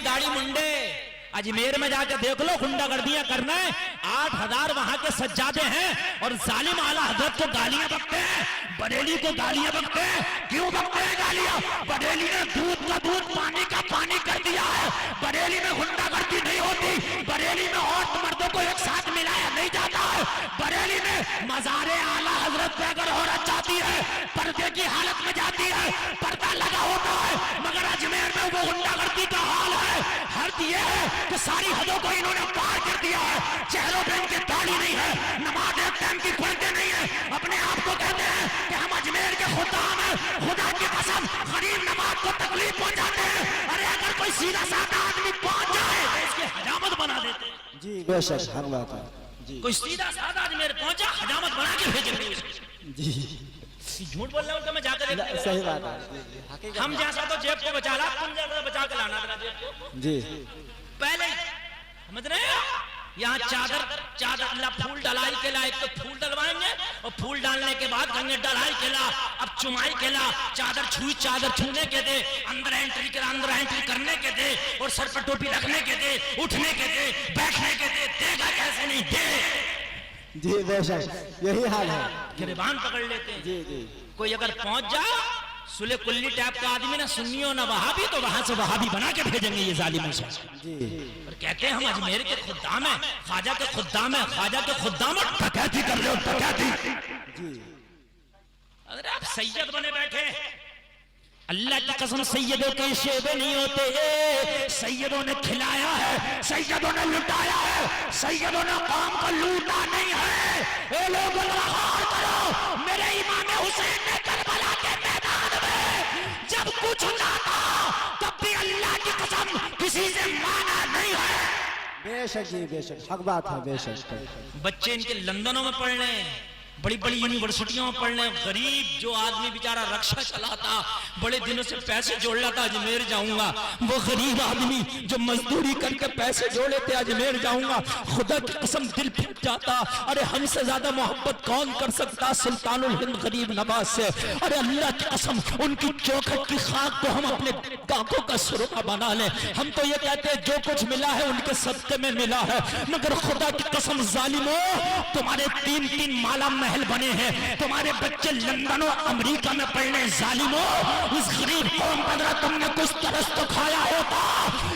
दाढ़ी मुंडे, अजमेर में जाके देख लो, गुंडागर्दियां करना है, 8000 वहां के सज्जादे हैं और जालिम आला हजरत को गालियां बकते हैं, बरेली को गालियां बकते हैं। क्यों बकते हैं गालियां? बरेली ने दूध का दूध पानी का पानी कर दिया है। बरेली में गुंडागर्दी नहीं होती, बरेली में औरत मर्दों को एक साथ मिलाया नहीं जाता है। बरेली में मज़ारे आला हजरत पे अगर औरत जाती है, पर्दे की हालत में जाती है, पर्दा लगा होता है, मगर अजमेर में वो गुंडागर्दी का हाल है। हद ये है कि सारी हदों को इन्होंने पार कर दिया है। चेहरों पे इनकी दाढ़ी नहीं है, नमाज एक टाइम की पढ़ते नहीं है, अपने आप को कहते हैं कि हम अजमेर के खुदाम हैं। खुदा की कसम, गरीब नवाज को तकलीफ पहुंचाते हैं। अरे अगर कोई सीधा साधा आदमी पहुंच जाए तो इसकी हजामत बना देते हैं। जी बेशक, हर बात है जी। कोई सीधा साधा अजमेर पहुंचा, हजामत बना के भेजेंगे जी। झूठ बोल रहा हूँ तो मैं जाकर सही बात है। हम जैसा तो जेब को बचा ला, तुम जैसा बचा के लाना तेरा जेब को जी। पहले समझ रहे हो? यहाँ चादर अल्लाह फूल डलाई के ला, एक तो फूल डलवाएंगे और फूल डालने के बाद गंगे डलाई के ला, अब चुमाई के ला, चादर छूने के दे, अंदर एंट्री करने के दे, और सर पर टोपी रखने के दे, उठने के दे, बैठने के दे। देगा कैसे नहीं दे? जी बेशक, यही हाल है। गिरबान पकड़ लेते हैं। जी जी। कोई अगर पहुंच जाए सुले कुल्ली टाइप का आदमी, ना सुन्नी हो ना वहाबी, तो वहां से वहाबी बना के भेजेंगे ये जालिमों से। जी। और कहते हैं हम अजमेर के खुद्दाम हैं, ख्वाजा के खुद्दाम हैं, ख्वाजा के खुद्दाम डकैती कर रहे हो, डकैती। जी। अरे आप सैयद बने बैठे, अल्लाह की कसम सैयदों के शेबे नहीं होते। सैयदों ने खिलाया है, सैयदों ने लुटाया है, सैयदों ने काम को लूटा नहीं है। ए लोगों करो, मेरे इमाम हुसैन ने करबला के मैदान में जब कुछ ना था तब भी अल्लाह की कसम किसी से माना नहीं है। बेशक जी बेशक, हक बात है बेशक। बच्चे इनके लंदनों में पढ़ रहे हैं, बड़ी बड़ी यूनिवर्सिटियों में पढ़ रहे हैं। गरीब जो आदमी बेचारा रक्षा चलाता, बड़े दिनों से पैसे जोड़ लेता अजमेर जाऊंगा, वो गरीब आदमी जो मजदूरी करके पैसे जोड़ लेते अजमेर जाऊंगा, खुदा की कसम दिल फूट जाता। अरे हमसे ज्यादा मोहब्बत कौन कर सकता सुल्तानुल हिंद गरीब नवाज से? अरे अल्लाह की कसम उनकी चौखट की खाक को हम अपने दांतों का सुरमा बना ले। हम तो ये कहते हैं जो कुछ मिला है उनके सदक़े में मिला है, मगर खुदा की कसम जालिमों, तुम्हारे 3-3 माला महल बने हैं, तुम्हारे बच्चे लंदन और अमेरिका में पढ़ने। जालिमों, इस गरीब कौम का तुमने कुछ तरस तो खाया होता।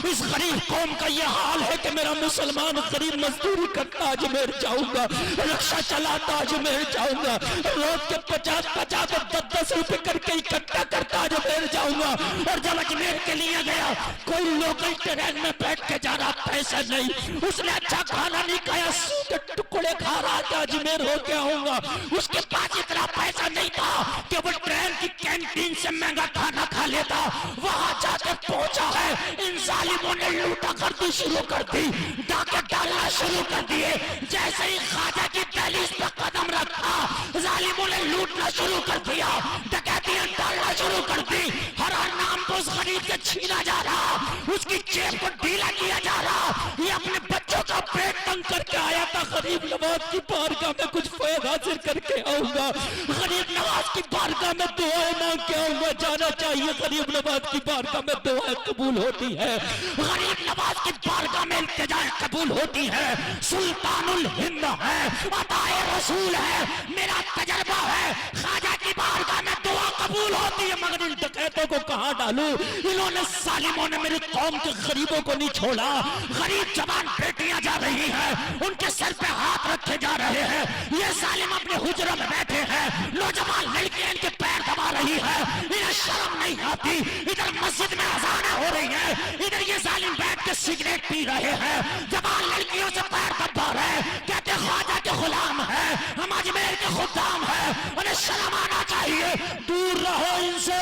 इस गरीब कौम का यह हाल है कि मेरा मुसलमान गरीब मजदूरी करता अजमेर जाऊंगा, रक्षा चलाता अजमेर जाऊंगा, रोज के 50-50 और 10-10 रुपए करके इकट्ठा करता अजमेर जाऊंगा। और जब अजमेर के लिए गया, कोई लोकल ट्रेन में बैठ के जा रहा, पैसा नहीं, उसने अच्छा खाना नहीं खाया, के टुकड़े खा रहा था, अजमेर होके आऊंगा। उसके पास इतना पैसा नहीं था कि वो ट्रेन की कैंटीन से महंगा खाना खा लेता। वहां जाके पहुंचा है, इन जालिमों ने लूटा करनी शुरू कर दी, डाके डालना शुरू कर दिए। जैसे ही ख्वाजा की दहलीज पर कदम रखा, जालिमों ने लूटना शुरू कर दिया, डकैतियां डालना शुरू कर दी। हर नाम को उस गरीब से छीना जा रहा, उसकी जेब को ढीला किया जा रहा। ये अपने बच्चों का पेट तंग करके आया था, गरीब नवाज की बारगाह में कुछ फैज़ हासिल करके आऊंगा, गरीब नवाज की बारगाह में दुआएं मांग के आऊंगा। जाना चाहिए, गरीब नवाज की बारगाह में दुआएं कबूल होती है, गरीब नवाज की बारगाह में इल्तिजाएं कबूल होती है। सुल्तानुल हिंद है, अताए रसूल है, मेरा तजर्बा है, ख्वाजा की बारगाह में दुआ कबूल होती है। मगर इन डकैतों को कहां डालूं? इन्होंने सालिमों ने मेरी कौम के गरीबों को नहीं छोड़ा। गरीब जवान बेटियां जा रही हैं, उनके सर पे हाथ रखे जा रहे हैं, ये सालिम अपने हुजरों में बैठे हैं, नौजवान लड़कियां इनके पैर दबा रही है, इन्हें शर्म नहीं आती। इधर मस्जिद में अज़ानें हो रही हैं, इधर ये जालिम बैठ के सिगरेट पी रहे हैं, जवान लड़कियों से पैर दबा रहे, कहते ख्वाजा के गुलाम है, हम अजमेर के खुद्दाम है, उन्हें शर्म आना चाहिए। दूर रहो इनसे,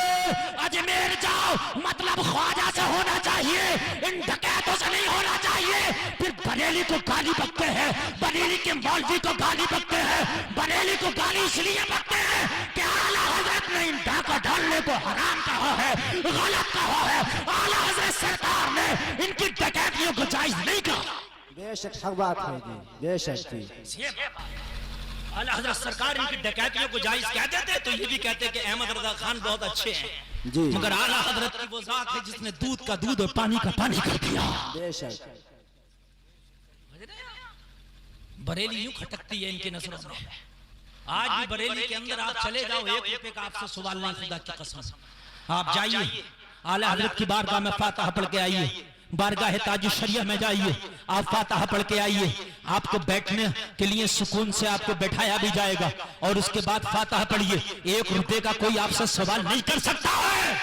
अजमेर जाओ मतलब ख्वाजा से होना चाहिए, इन डकैतों से नहीं होना चाहिए। फिर बरेली को गाली बकते हैं, बरेली के मौलवी को गाली बकते हैं, बरेली को गाली इसलिए बकते हैं कि आला हजरत ने इन डाका डालने को हराम कहा है, गलत कहा है। आला हजरत सरकार ने इनकी डकैतियों को जायज नहीं कहा। बेशक हक बात है जी, बेशक जी। आला हजरत सरकार इनकी डकैतियों को जायज कह देते तो ये भी कहते कि अहमद रजा खान बहुत अच्छे हैं। जी मगर आला हजरत की वो जात है जिसने दूध का दूध और पानी का पानी कर दिया। बेशक बरेली यूं खटकती है इनके नजरों में। आज भी बरेली के अंदर आप चले जाओ, 1 रुपए का आपसे सवाल नहीं, खुदा की कसम। आप जाइए आला हजरत की बारगाह में फातिहा पढ़ के आइए, बारगाह ताज शरिया में जाइए, आप फातिहा पढ़ के आइए, आपको बैठने के लिए सुकून से आपको बैठाया भी जाएगा। और उसके बाद फातिहा पढ़िए, 1 रुपए का कोई आपसे सवाल नहीं कर सकता है।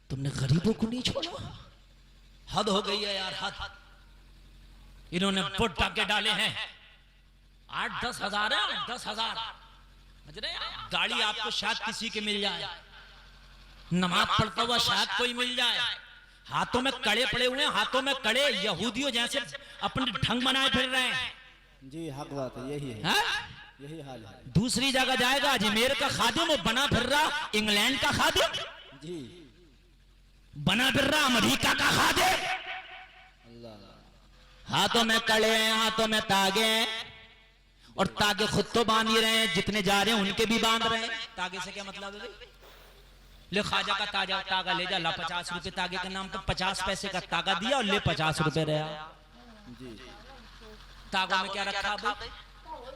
तुमने गरीबों को नहीं छोड़ा, हद हो गई है यार, हद। इन्होंने वोट टाके डाले हैं, 8-10 हजार है, 10,000 गाड़ी आपको शायद किसी के मिल जाए, नमाज पढ़ता हुआ शायद कोई मिल जाए, हाथों में कड़े पड़े हुए हैं, हाथों में कड़े, यहूदियों जैसे अपने ढंग बनाए फिर रहे हैं। जी हक बात है, यही है, यही हाल है। दूसरी जगह जाएगा, अजमेर का खादिम वो बना फिर रहा इंग्लैंड का खादिम, जी बना फिर रहा अमेरिका का खादिम। हाथों में कड़े, हाथों में तागे, और तागे खुद तो बांध ही रहे हैं, जितने जा रहे हैं उनके भी बांध रहे हैं। तागे से क्या मतलब है? ले ख्वाजा का तागा ले जा, ला 50 रुपए तागे के नाम पर 50 पैसे का तागा दिया और ले 50 रुपए रहा। तागों में क्या रखा भाई?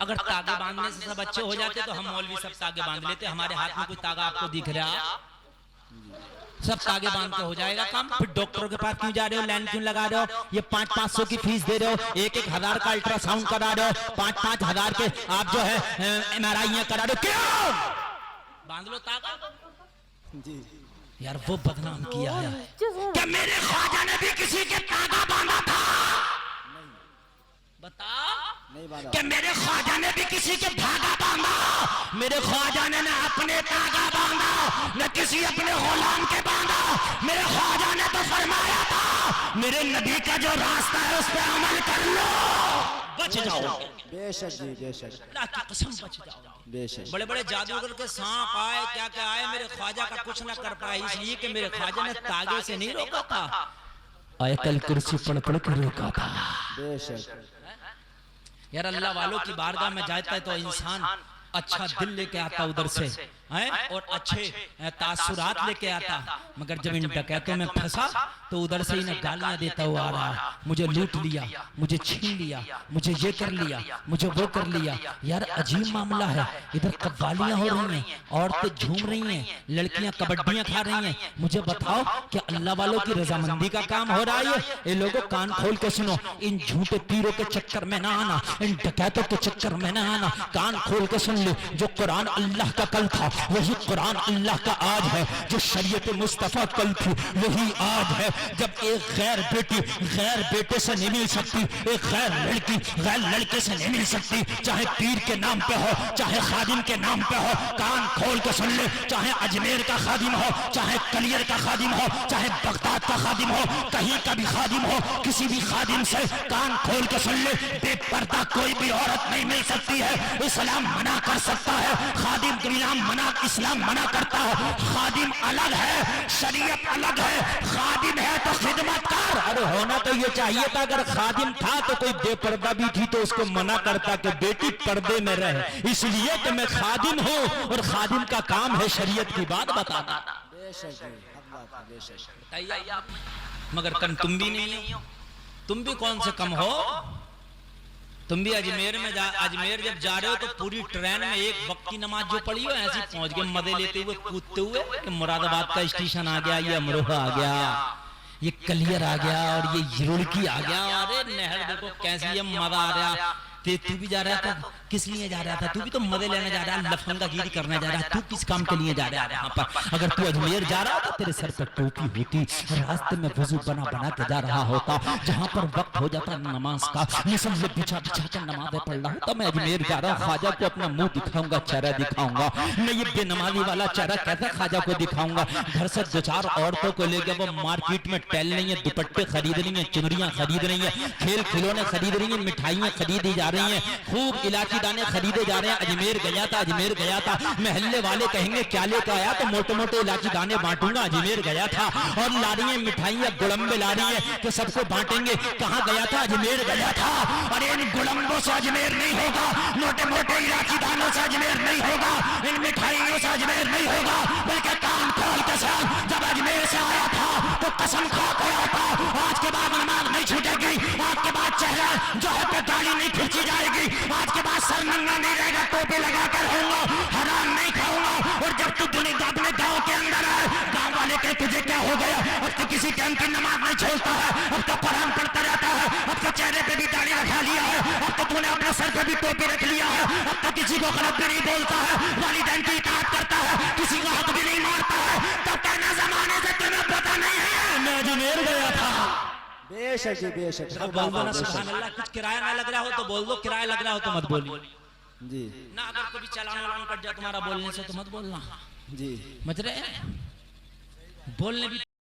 अगर तागे बांधने से सब अच्छे हो जाते तो हम मौलवी सब तागे बांध लेते। हमारे हाथ में कोई तागा आपको दिख रहा? सब तागे बांध के हो जाएगा काम। फिर डॉक्टरों के पास क्यों जा रहे हो, लाइन क्यों लगा रहे हो? ये 500-500 की फीस दे रहे हो, 1-1 हजार का अल्ट्रासाउंड करा रहे हो, 5-5 हजार के आप जो है MRI करा रहे हो, क्यों? बांध लो तागा। जी यार वो बदनाम किया है क्या मेरे ख्वाजा ने भी किसी के तागा बांधा था? बता नहीं बांधा। क्या मेरे ख्वाजा ने भी किसी के धागा बांधा? मेरे ख्वाजा ने ना अपने तागा बांधा, न किसी अपने गुलाम के बांधा। मेरे ख्वाजा ने तो फरमाया था मेरे नबी का जो रास्ता है उस पर अमल कर लो, बच जाओ। बेशक जी बेशक, अल्लाह की कसम बच जाओ। बेशक बड़े बड़े जादूगर के सांप आए, क्या क्या आए, मेरे ख्वाजा का कुछ ना कर पाए, इसलिए कि मेरे ख्वाजा ने तागे से नहीं रोका था, आयतल कुर्सी पढ़ पढ़ कर रोका था। बेशक यार अल्लाह वालों की बारगाह में जाता है तो इंसान अच्छा दिल लेके आता उधर से है, और अच्छे तासुरात लेके आता। मगर जब इन डकैतों में फंसा तो उधर से इन्हें गालियां देता हुआ आ रहा है, मुझे लूट लिया, मुझे छीन लिया, मुझे ये कर लिया, मुझे वो कर लिया। यार अजीब मामला है, इधर कव्वालियां हो रही हैं, औरतें झूम रही हैं, लड़कियां कबड्डियां खा रही हैं। मुझे बताओ कि अल्लाह वालों की रजामंदी का काम हो रहा है? ये लोगों कान खोल के सुनो, इन झूठे पीरों के चक्कर में ना आना, इन डकैतों के चक्कर में ना आना। कान खोल के सुन ले, जो कुरान अल्लाह का कल था वही कुरान अल्लाह का आज है, जो शरीयत मुस्तफा कल थी वही आज है। जब एक गैर बेटी गैर बेटे से नहीं मिल सकती, एक गैर लड़की गैर लड़के से नहीं मिल सकती, चाहे पीर के नाम पे हो, चाहे खादिम के नाम पे हो, कान खोल के सुन ले, चाहे अजमेर का खादिम हो, चाहे कलियर का खादिम हो, चाहे बगदाद का खादिम हो, कहीं का भी खादिम हो, किसी भी खादिम से कान खोल के सुन ले, बेपर्दा कोई भी औरत नहीं मिल सकती है। इस्लाम मना कर सकता है, खादिम के नाम मना, इस्लाम मना करता है। खादिम अलग है, शरीयत अलग है। खादिम है तो खिदमत कर। अरे होना तो ये चाहिए था, अगर खादिम था तो कोई बेपर्दा भी थी तो उसको मना करता कि बेटी पर्दे में रहे, इसलिए कि मैं खादिम हूँ और खादिम का काम है शरीयत की बात बताना। बेशक जी हक बात है, बेशक। मगर कम तुम भी नहीं हो, तुम भी कौन से कम हो? तुम भी अजमेर में अजमेर जब जा रहे हो तो पूरी ट्रेन में एक वक्त की नमाज जो पढ़ी हो ऐसी पहुंच गए मजे लेते हुए कूदते हुए कि मुरादाबाद का स्टेशन आ गया, ये अमरोहा आ गया, ये कलियर आ गया और ये रुड़की आ गया। अरे नहर देखो कैसी है, मजा आ रहा। तू भी जा रहा था, किस लिए जा रहा था? तू भी तो मजे लेने जा रहा है, लफंगागिरी करने जा रहा है। तू किस काम के लिए जा रहा है यहाँ पर? अगर तू अजमेर जा रहा था तेरे सर पर टोपी होती, रास्ते में वजू बना बना के जा रहा होता, जहाँ पर वक्त हो जाता नमाज का, मुसल्ले बिछा बिछा कर नमाज़ें पढ़ रहा होता। मैं अजमेर जा रहा हूँ, ख्वाजा को अपना मुंह दिखाऊंगा, चेहरा दिखाऊंगा। मैं ये बेनमाजी वाला चेहरा कैसे ख्वाजा को दिखाऊंगा? घर से 2-4 औरतों को लेकर वो मार्केट में टहल रही है, दुपट्टे खरीद रही है, चुनरियां खरीद रही है, खेल खिलौने खरीद रही है, मिठाइयां खरीदी जा रही हैं, खूब इलायची दाने खरीदे जा रहे हैं। अजमेर गया था, महल्ले वाले कहेंगे क्या लेकर आया, तो मोटे मोटे इलायची दाने बांटूंगा। अजमेर गया था और ला रही है मिठाइयाँ, गुड़म्बे ला रही है तो सबको बांटेंगे। कहाँ गया था? अजमेर गया था। अरे इन गुड़म्बों से अजमेर नहीं होगा, मोटे मोटे इलायची दानों से अजमेर नहीं होगा, इन मिठाइयों से अजमेर नहीं होगा, बल्कि कान खोल के जब अजमेर से आया था तो कसम खा के आया था, आज के बाद नमाज नहीं छूटेगी, आज के बाद चेहरा जो है पे दाढ़ी नहीं खींची जाएगी, आज के बाद सर नंगा नहीं रहेगा, टोपी लगा कर रहूंगा, हराम नहीं खाऊंगा। और जब तू दुनिया अपने गांव के अंदर है, गांव वाले कहे तुझे क्या हो गया, अब तो किसी टाइम की नमाज नहीं छोड़ता है, अब तो कुरान पढ़ता रहता है, अब तो चेहरे पे भी दाढ़ी रखा लिया है, अब तो तूने अपने सर पे भी टोपी रख लिया है, अब तो किसी को गलत भी नहीं बोलता है, वालिदैन की इताअत करता है, किसी का हक भी नहीं मारता है। तो कहना जमाने से तुम्हें पता नहीं है मैं अजमेर गया था। बेशक जी बेशक। अब बोल दो ना सुभान अल्लाह। कुछ किराया ना लग रहा हो तो बोल दो, किराया लग रहा हो तो मत बोलिए जी ना। अगर कभी चालान वालान कट जाए तुम्हारा बोलने से तो मत बोलना जी। समझ रहे? बोलने भी